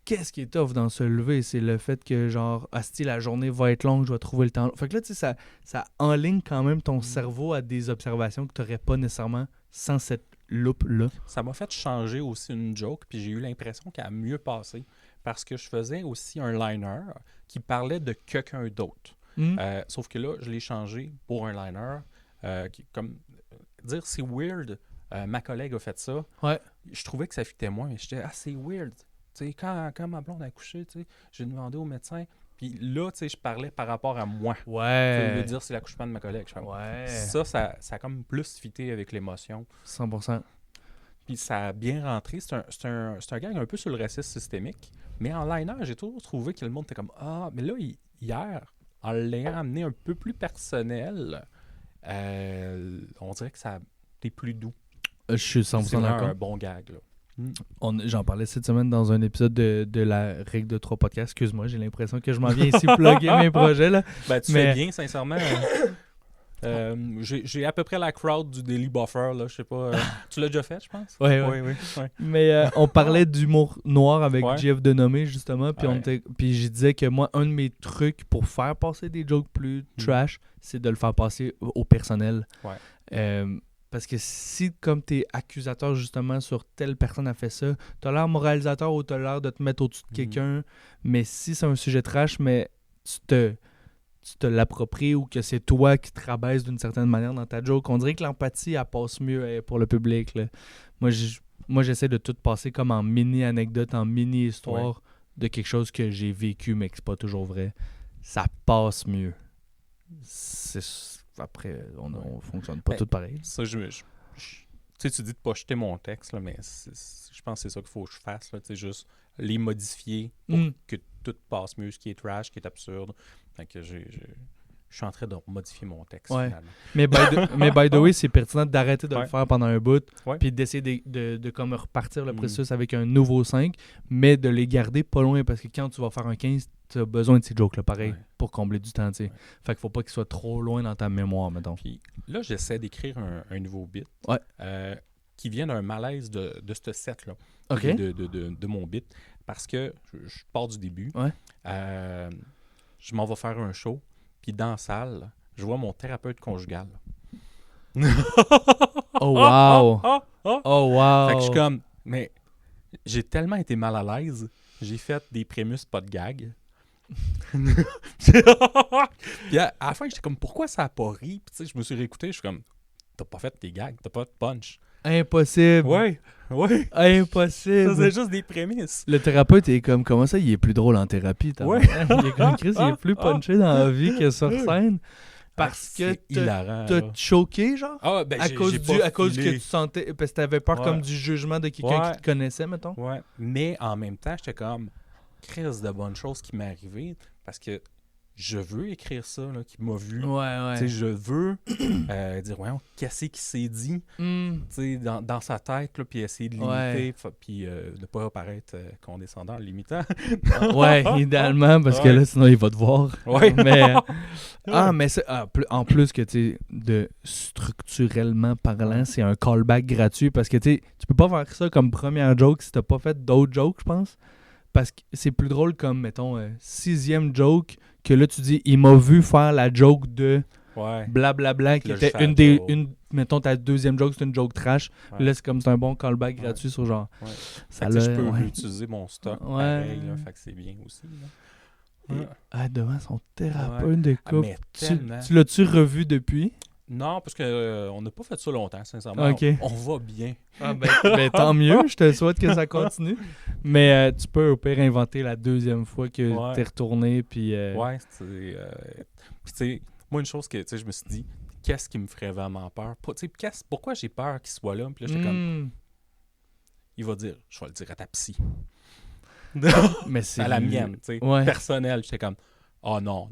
qu'est-ce qui est tough dans se lever? C'est le fait que genre, la journée va être longue, je vais trouver le temps. Fait que là, tu sais, ça enligne quand même ton cerveau à des observations que tu n'aurais pas nécessairement sans cette loupe-là. Ça m'a fait changer aussi une joke, puis j'ai eu l'impression qu'elle a mieux passé parce que je faisais aussi un liner qui parlait de quelqu'un d'autre. Sauf que là, je l'ai changé pour un liner comme dire c'est weird, ma collègue a fait ça. Je trouvais que ça fitait moins, mais j'étais c'est weird. T'sais, quand ma blonde a accouché, j'ai demandé au médecin, puis là, je parlais par rapport à moi. Au lieu de dire c'est l'accouchement de ma collègue. Ça a comme plus fité avec l'émotion. 100%. Puis ça a bien rentré. C'est un gag un peu sur le racisme systémique. Mais en liner, j'ai toujours trouvé que le monde était comme mais là, hier, en l'ayant amené un peu plus personnel, on dirait que ça a été plus doux. Je suis 100% d'accord. C'est un bon gag, là. J'en parlais cette semaine dans un épisode de la règle de 3 podcasts. Excuse-moi, j'ai l'impression que je m'en viens ici plugger mes projets. Là. Tu fais bien, sincèrement. J'ai à peu près la crowd du Daily Buffer. Là, je sais pas. Tu l'as déjà fait, je pense? Oui. Mais on parlait d'humour noir avec Jeff Denomé, justement. Puis je disais que moi, un de mes trucs pour faire passer des jokes plus trash, c'est de le faire passer au personnel. Parce que si, comme t'es accusateur justement sur telle personne a fait ça, t'as l'air moralisateur ou t'as l'air de te mettre au-dessus de quelqu'un, mais si c'est un sujet trash, mais tu te l'appropries ou que c'est toi qui te rabaisse d'une certaine manière dans ta joke, on dirait que l'empathie, elle passe mieux pour le public. Là. Moi, j'essaie de tout passer comme en mini-anecdote, en mini-histoire de quelque chose que j'ai vécu, mais que c'est pas toujours vrai. Ça passe mieux. Après, on fonctionne pas tout pareil. Ça, tu dis de pas jeter mon texte, là, mais je pense que c'est ça qu'il faut que je fasse. Là, juste les modifier pour que tout passe mieux, ce qui est trash, ce qui est absurde. Fait que je suis en train de modifier mon texte, finalement. Mais by the way, c'est pertinent d'arrêter de le faire pendant un bout, puis d'essayer de comme repartir le processus avec un nouveau 5, mais de les garder pas loin, parce que quand tu vas faire un 15, tu as besoin de ces jokes-là, pareil, pour combler du temps, tu sais. Fait qu'il faut pas qu'ils soient trop loin dans ta mémoire, mettons. Puis là, j'essaie d'écrire un nouveau bit. qui vient d'un malaise de ce set-là, OK. de mon bit, parce que je pars du début. Ouais. Je m'en vais faire un show, puis dans la salle, je vois mon thérapeute conjugal. Oh, wow! Oh, wow! Fait que je suis comme, mais j'ai tellement été mal à l'aise, j'ai fait des prémices pas de gag. Puis à la fin, j'étais comme, pourquoi ça a pas ri? Puis tu sais, je me suis réécouté, je suis comme, t'as pas fait tes gags, t'as pas de punch. Impossible! Ouais. Impossible! Ça, c'est juste des prémices. Le thérapeute est comme, comment ça, il est plus drôle en thérapie? Ouais. Il est comme Chris, il est plus punché dans la vie que sur scène. Parce que t'as choqué, genre? Ah, ben, à cause que tu sentais... Parce que t'avais peur comme du jugement de quelqu'un qui te connaissait, mettons? Ouais, mais en même temps, j'étais comme... Crise de bonnes choses qui m'est arrivé parce que je veux écrire ça, là, qui m'a vu. Ouais. Tu sais, je veux dire, voyons, qu'est-ce qu'il s'est dit tu sais, dans sa tête, là, puis essayer de limiter, puis de ne pas apparaître condescendant, limitant. Ouais, idéalement, parce que là, sinon, il va te voir. Ouais. Mais, en plus que, tu sais, de structurellement parlant, c'est un callback gratuit parce que, tu sais, tu peux pas faire ça comme première joke si t'as pas fait d'autres jokes, je pense. Parce que c'est plus drôle comme, mettons, 6e joke, que là, tu dis, il m'a vu faire la joke de blablabla, qui était mettons, ta 2e joke, c'est une joke trash. Ouais. Là, c'est comme, c'est un bon callback gratuit sur genre... Ouais. Ça je peux utiliser mon stock pareil, là, Ouais. fait que c'est bien aussi. Là. Devant son thérapeute de couple. Mais tellement. Tu l'as-tu revu depuis? Non, parce qu'on n'a pas fait ça longtemps, sincèrement. Ok. On va bien. Ah ben tant mieux, je te souhaite que ça continue. Mais tu peux au pire inventer la 2e fois que t'es retourné. Puis, ouais, puis tu sais, moi, une chose que je me suis dit, qu'est-ce qui me ferait vraiment peur? Pourquoi j'ai peur qu'il soit là? Puis là, j'étais comme, il va dire, je vais le dire à ta psy. Mais c'est à la mienne, tu sais, personnelle. J'étais comme, oh non,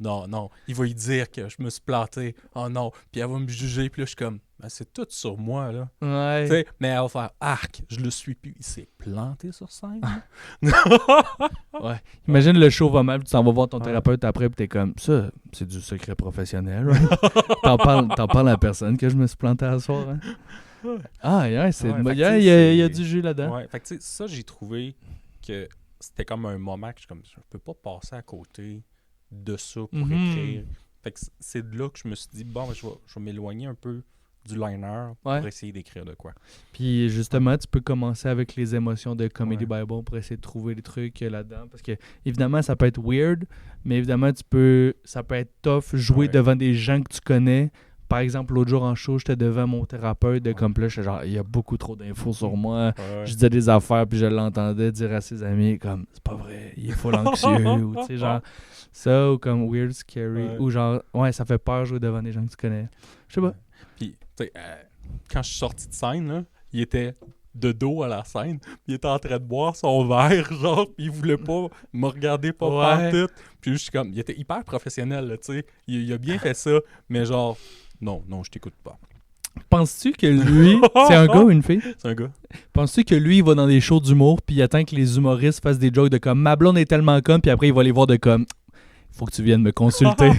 il va lui dire que je me suis planté. Oh non, puis elle va me juger. Puis là, je suis comme, ben, c'est tout sur moi, là. Ouais. Tu sais, mais elle va faire, arc, je le suis plus. Il s'est planté sur scène. Ouais. Imagine le show va mal, puis tu s'en vas voir ton thérapeute après, puis t'es comme, ça, c'est du secret professionnel. Right? T'en parles à la personne que je me suis planté à soir. Hein? Ah, yeah, il y a du jus là-dedans. Ouais, fait que tu sais, ça, j'ai trouvé que c'était comme un moment que je peux pas passer à côté de ça pour écrire. Fait que c'est de là que je me suis dit, bon, je vais m'éloigner un peu du liner pour essayer d'écrire de quoi. Puis justement, tu peux commencer avec les émotions de Comedy Bible pour essayer de trouver des trucs là-dedans. Parce que, évidemment, ça peut être weird, mais évidemment, ça peut être tough jouer devant des gens que tu connais. Par exemple, l'autre jour en show, j'étais devant mon thérapeute de comme là, j'étais genre, il y a beaucoup trop d'infos sur moi. Je disais des affaires, puis je l'entendais dire à ses amis comme, c'est pas vrai, il est full anxieux. Ou tu sais, genre, ça, ou comme weird, scary. Ou genre, ça fait peur jouer devant des gens que tu connais. Je sais pas. Puis, tu sais, quand je suis sorti de scène, là, il était de dos à la scène, puis il était en train de boire son verre, genre, puis il voulait pas me regarder partout. Puis je suis comme, il était hyper professionnel, là, tu sais. Il a bien fait ça, mais genre, non, je t'écoute pas. Penses-tu que lui, c'est un gars ou une fille? C'est un gars. Penses-tu que lui, il va dans des shows d'humour, puis il attend que les humoristes fassent des jokes de comme, ma blonde est tellement conne, puis après il va les voir de comme, faut que tu viennes me consulter.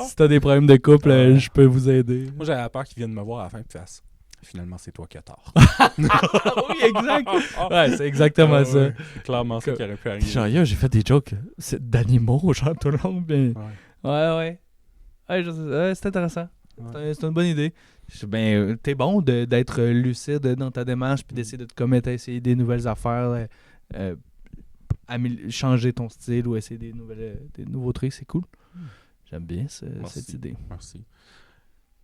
Si t'as des problèmes de couple, je peux vous aider. Moi, j'avais peur qu'il vienne me voir à la fin et fasse. Finalement, c'est toi qui as tort. Oui, exact. Ouais, c'est exactement ça. C'est clairement ça qui aurait pu arriver. Genre, j'ai fait des jokes d'animaux, genre, tout le long. Mais... Ouais, c'est intéressant. C'est une bonne idée. Ben, t'es bon d'être lucide dans ta démarche puis d'essayer de te commettre à essayer des nouvelles affaires, changer ton style ou essayer des nouveaux trucs, c'est cool. J'aime bien cette idée. Merci.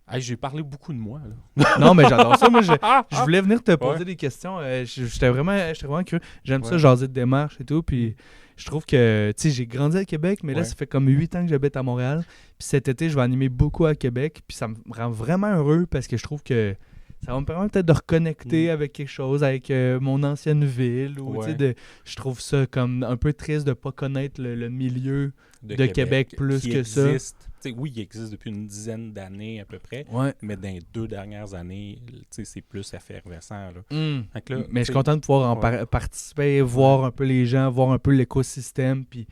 Hey, j'ai parlé beaucoup de moi, là. Non, mais j'adore ça. Moi, je voulais venir te poser des questions. J'étais vraiment curieux. J'aime ça, jaser de démarche et tout. Puis je trouve que, tu sais, j'ai grandi à Québec, mais là, ça fait comme 8 ans que j'habite à Montréal. Puis cet été, je vais animer beaucoup à Québec. Puis ça me rend vraiment heureux parce que je trouve que ça va me permettre peut-être de reconnecter avec quelque chose, avec mon ancienne ville. Ou, je trouve ça comme un peu triste de ne pas connaître le milieu de Québec plus que existe. Ça. Oui, il existe depuis une dizaine d'années à peu près, mais dans les 2 dernières années, c'est plus effervescent. Là. Là, mais je suis content de pouvoir participer, voir un peu les gens, voir un peu l'écosystème, puis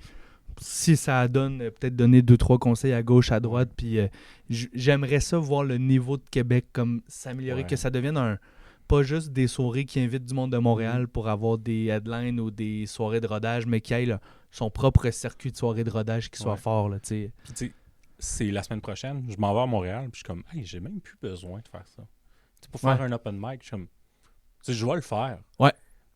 si ça donne, peut-être donner 2-3 conseils à gauche, à droite, puis j'aimerais ça voir le niveau de Québec comme s'améliorer, que ça devienne pas juste des soirées qui invitent du monde de Montréal pour avoir des headlines ou des soirées de rodage, mais qui aient son propre circuit de soirées de rodage qui soit fort. Là, puis tu sais, c'est la semaine prochaine, je m'en vais à Montréal, puis je suis comme, hey, j'ai même plus besoin de faire ça. T'sais, pour faire un open mic, je suis comme, je vais le faire. Ouais.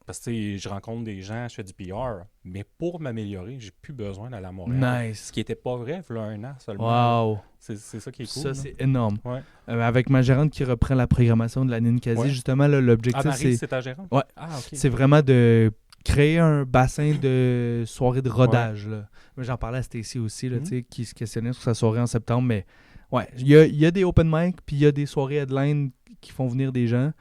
Parce que je rencontre des gens, je fais du PR, mais pour m'améliorer, j'ai plus besoin d'aller à Montréal. Nice. Ce qui n'était pas vrai, il y a un an seulement. Wow. C'est ça qui est cool. Ça, c'est énorme. Ouais. Avec ma gérante qui reprend la programmation de la Ninkasi, justement, là, l'objectif, c'est ta gérante? Ouais. Ah, OK. C'est vraiment de créer un bassin de soirées de rodage. Là. Moi, j'en parlais à Stacy aussi, là, qui se questionnait sur sa soirée en septembre, mais ouais, il y a des open mic, puis il y a des soirées headline qui font venir des gens.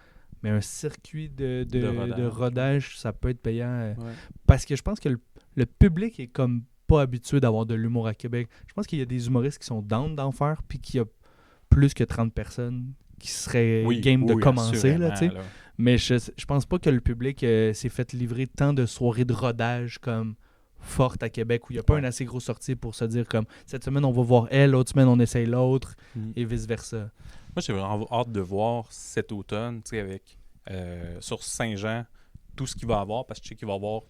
Mais un circuit de rodage, ça peut être payant. Parce que je pense que le public est comme pas habitué d'avoir de l'humour à Québec. Je pense qu'il y a des humoristes qui sont down d'en faire, puis qu'il y a plus que 30 personnes qui seraient game de commencer. Là, là. Mais je pense pas que le public s'est fait livrer tant de soirées de rodage comme fortes à Québec, où il n'y a pas une assez grosse sortie pour se dire comme cette semaine on va voir elle, l'autre semaine on essaye l'autre, et vice-versa. Moi, j'ai vraiment hâte de voir cet automne, tu sais, avec sur Saint-Jean, tout ce qu'il va y avoir, parce que je sais qu'il va y avoir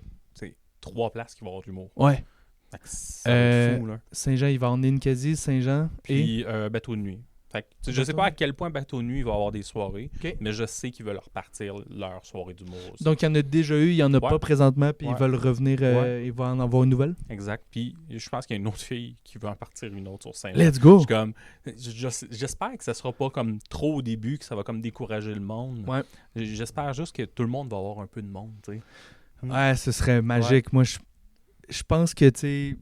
3 places qui vont avoir de l'humour. Ouais. Ça va être fou, là. Saint-Jean, il va en Ninkasi, Saint-Jean puis Bateau de nuit. Fait que, je sais pas à quel point Bateau de nuit va avoir des soirées, mais je sais qu'ils veulent repartir leur soirée d'humour aussi. Donc, il y en a déjà eu, il n'y en a pas présentement, puis ils veulent revenir, ils vont en avoir une nouvelle? Exact. Puis, je pense qu'il y a une autre fille qui veut en partir une autre sur Saint-Jean. Let's go! J'espère que ça sera pas comme trop au début, que ça va comme décourager le monde. Ouais. J'espère juste que tout le monde va avoir un peu de monde, tu sais. Ouais, ce serait magique. Moi, je pense que, tu sais...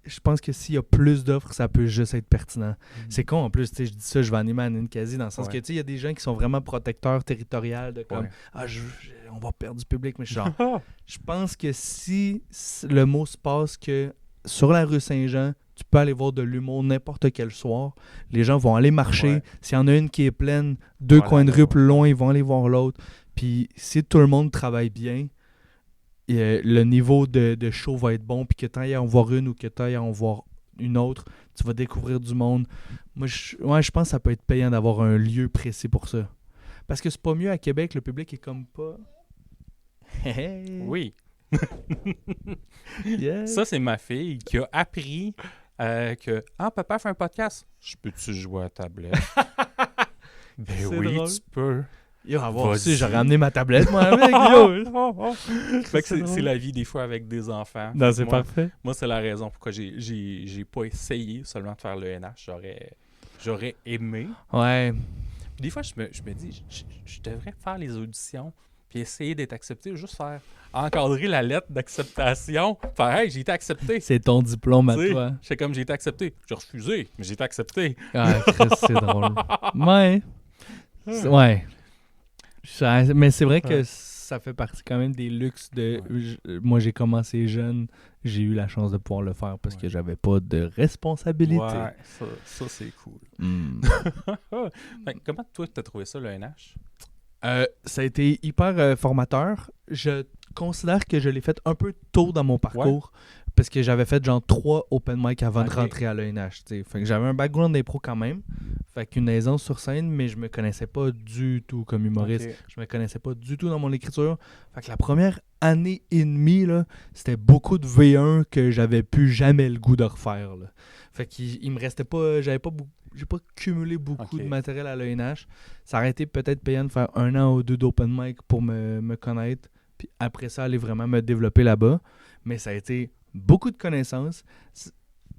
Je pense que s'il y a plus d'offres, ça peut juste être pertinent. C'est con, en plus, je dis ça, je vais animer à Ninkasi, dans le sens que, il y a des gens qui sont vraiment protecteurs territoriaux, de comme, on va perdre du public, mais je pense que si le mot se passe que sur la rue Saint-Jean, tu peux aller voir de l'humour n'importe quel soir, les gens vont aller marcher. S'il y en a une qui est pleine, 2 coins de rue plus loin, ils vont aller voir l'autre. Puis si tout le monde travaille bien, le niveau de show va être bon, puis que tu ailles en voir une ou que tu ailles en voir une autre, tu vas découvrir du monde. Moi, je pense que ça peut être payant d'avoir un lieu précis pour ça. Parce que c'est pas mieux à Québec, le public est comme pas... Oui. Ça, c'est ma fille qui a appris que « Ah, papa fait un podcast. Je peux-tu jouer à la tablette? » Ben oui, drôle. Tu peux. J'aurais amené ma tablette, moi, avec. Fait que c'est la vie des fois avec des enfants. Non, c'est parfait. Moi, c'est la raison pourquoi j'ai pas essayé seulement de faire le NH. J'aurais aimé. Ouais. Puis des fois, je me dis, je devrais faire les auditions puis essayer d'être accepté, juste faire encadrer la lettre d'acceptation. Faire, hey, j'ai été accepté. C'est ton diplôme à toi. Je sais comme j'ai été accepté. J'ai refusé, mais j'ai été accepté. Ah, c'est drôle. Ouais. Ouais. Mais c'est vrai que ça fait partie quand même des luxes de... Moi, j'ai commencé jeune, j'ai eu la chance de pouvoir le faire parce que j'avais pas de responsabilité. Ouais, ça c'est cool. Comment toi, t'as trouvé ça, le NH? Ça a été hyper formateur. Je considère que je l'ai fait un peu tôt dans mon parcours parce que j'avais fait genre 3 open mic avant de rentrer à l'ENH. Fait que j'avais un background d'impro quand même. Fait qu'une aisance sur scène, mais je me connaissais pas du tout comme humoriste. Je me connaissais pas du tout dans mon écriture. Fait que la première année et demie, là, c'était beaucoup de V1 que j'avais plus jamais le goût de refaire. Là. Fait qu'il me restait pas... j'ai pas cumulé beaucoup de matériel à l'ENH. Ça aurait été peut-être payant de faire 1 an ou 2 d'open mic pour me connaître. Puis après ça, aller vraiment me développer là-bas. Mais ça a été beaucoup de connaissances.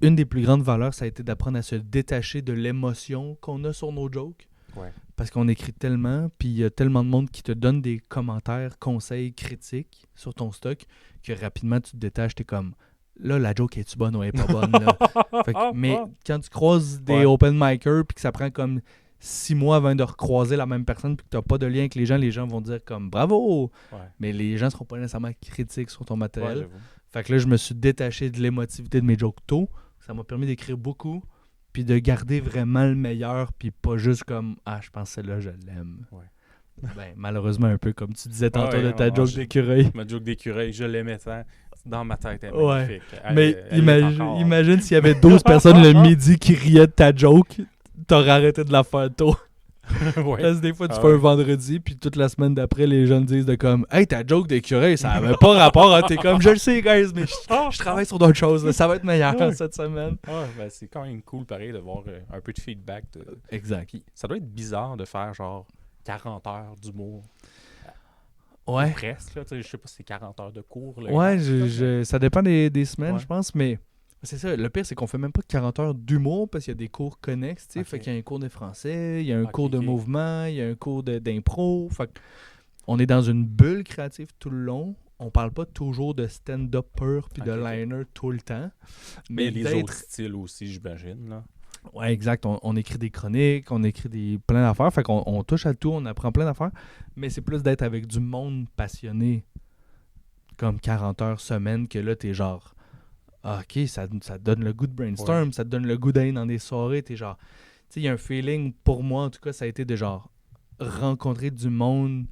Une des plus grandes valeurs, ça a été d'apprendre à se détacher de l'émotion qu'on a sur nos jokes. Ouais. Parce qu'on écrit tellement, puis il y a tellement de monde qui te donne des commentaires, conseils, critiques sur ton stock, que rapidement tu te détaches, t'es comme... Là, la joke, est-tu bonne ou elle est pas bonne? Là? Mais quand tu croises des open micers puis que ça prend comme 6 mois avant de recroiser la même personne puis que tu n'as pas de lien avec les gens vont dire comme bravo! Ouais. Mais les gens seront pas nécessairement critiques sur ton matériel. Ouais, fait que là, je me suis détaché de l'émotivité de mes jokes tôt. Ça m'a permis d'écrire beaucoup puis de garder vraiment le meilleur puis pas juste comme « Ah, je pense que celle-là, je l'aime. Ouais. » Ben, malheureusement, un peu comme tu disais tantôt de ta joke d'écureuil. Ma joke d'écureuil, je l'aimais tant. Dans ma tête, elle est magnifique. Mais imagine s'il y avait 12 personnes le midi qui riaient de ta joke, t'aurais arrêté de la faire tôt. Ouais. Parce que des fois, tu fais un vendredi, puis toute la semaine d'après, les gens disent de comme « Hey, ta joke d'écureuil, ça avait pas rapport. Hein. » T'es comme « Je le sais, guys, mais je travaille sur d'autres choses. Là. Ça va être meilleur cette semaine. » Ben, c'est quand même cool, pareil, de voir un peu de feedback. Exact. Puis, ça doit être bizarre de faire genre 40 heures d'humour. Ouais. Presque, là. Je sais pas si c'est 40 heures de cours. Là, ouais, ça dépend des semaines, je pense, mais... C'est ça, le pire, c'est qu'on fait même pas 40 heures d'humour parce qu'il y a des cours connexes, tu sais. Fait qu'il y a un cours de français, il y a un cours de mouvement, il y a un cours d'impro. Fait qu'on est dans une bulle créative tout le long. On parle pas toujours de stand-up pur puis de liner tout le temps. Mais les autres styles aussi, j'imagine, là. Ouais, exact. On écrit des chroniques, on écrit plein d'affaires. Fait qu'on touche à tout, on apprend plein d'affaires. Mais c'est plus d'être avec du monde passionné comme 40 heures semaine que là, t'es genre... Ah, ok, ça te donne le goût de brainstorm, ça te donne le goût d'aller dans des soirées, t'es genre... Tu sais, il y a un feeling, pour moi en tout cas, ça a été de genre rencontrer du monde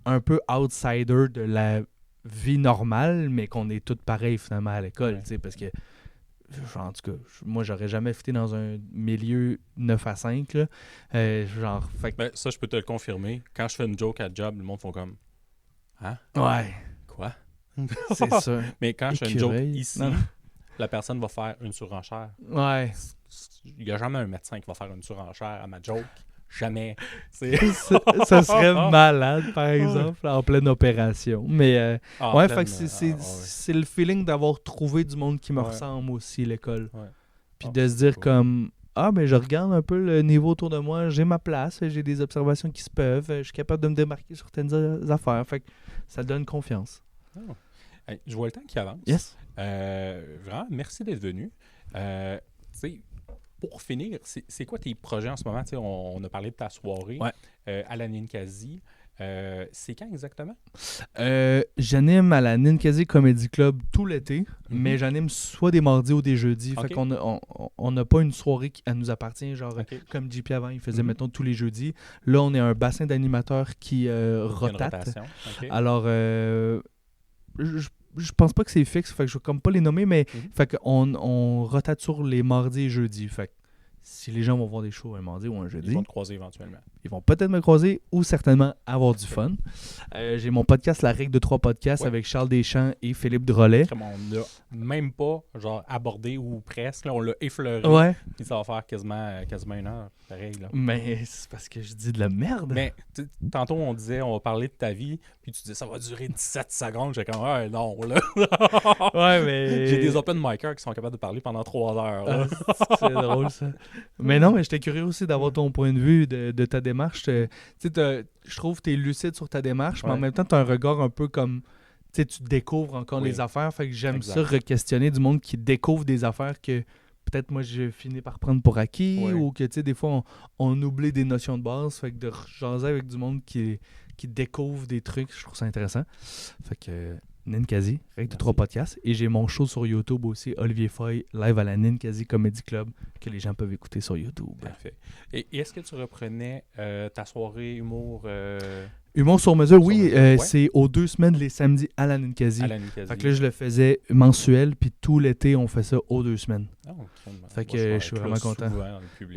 un peu outsider de la vie normale, mais qu'on est tous pareils finalement à l'école, tu sais, parce que, en tout cas, moi j'aurais jamais fité dans un milieu 9 à 5, là. Genre, fait ben, ça, je peux te le confirmer. Quand je fais une joke à job, le monde font comme... Hein? Ouais. Quoi? C'est ça. Mais quand je fais une joke ici... La personne va faire une surenchère. Ouais. Il n'y a jamais un médecin qui va faire une surenchère à ma joke. Jamais. Ça serait malade, par exemple, en pleine opération. Mais ouais, fait que c'est le feeling d'avoir trouvé du monde qui me ressemble aussi, l'école. Ouais. Puis de se dire comme, ah, ben je regarde un peu le niveau autour de moi, j'ai ma place, j'ai des observations qui se peuvent, je suis capable de me démarquer sur certaines affaires. Fait que ça donne confiance. Oh. Hey, je vois le temps qui avance. Yes. Vraiment, merci d'être venu. Pour finir, c'est quoi tes projets en ce moment? On a parlé de ta soirée à la Ninkasi. C'est quand exactement? J'anime à la Ninkasi Comedy Club tout l'été, mais j'anime soit des mardis ou des jeudis. Fait qu'on on n'a pas une soirée qui nous appartient, genre comme JP avant, il faisait mettons tous les jeudis. Là, on est un bassin d'animateurs qui rotate. Alors, je pense pas que c'est fixe, fait que je vais comme pas les nommer, mais fait qu'on rotate sur les mardis et jeudis. Fait que si les gens vont voir des shows un mardi ou un jeudi, ils vont te croiser éventuellement. Ils vont peut-être me croiser ou certainement avoir du fun. J'ai mon podcast, La Règle de 3 podcasts, avec Charles Deschamps et Philippe Drolet. Comme on l'a même pas genre abordé ou presque, là, on l'a effleuré. Ouais. Puis ça va faire quasiment une heure, pareil. Là. Mais c'est parce que je dis de la merde. Mais tantôt, on disait, on va parler de ta vie, puis tu disais, ça va durer 17 secondes. J'ai comme, ah non, là. Ouais, mais... J'ai des open micers qui sont capables de parler pendant 3 heures. C'est drôle, ça. Mais non, mais j'étais curieux aussi d'avoir ton point de vue de ta démarche. Je trouve que tu es lucide sur ta démarche, mais en même temps, tu as un regard un peu comme... Tu découvres encore les affaires. Fait que j'aime ça re-questionner du monde qui découvre des affaires que peut-être moi, je finis par prendre pour acquis ou que, des fois, on oublie des notions de base. Fait que de jaser avec du monde qui découvre des trucs, je trouve ça intéressant. Fait que... Ninkasi, Règle de 3 podcasts. Et j'ai mon show sur YouTube aussi, Olivier Foy, live à la Ninkasi Comedy Club, que les gens peuvent écouter sur YouTube. Parfait. Et est-ce que tu reprenais ta soirée humour Humour sur mesure, oui. C'est aux 2 semaines, les samedis à la Ninkasi. Fait que là, je le faisais mensuel, puis tout l'été, on fait ça aux 2 semaines. Fait que je suis vraiment content.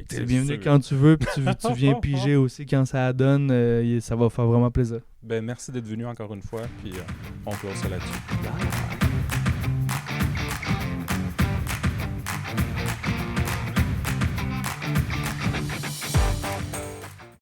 T'es le bienvenu quand tu veux, puis tu viens piger aussi quand ça donne. Ça va faire vraiment plaisir. Ben, merci d'être venu encore une fois, puis on close ça là-dessus.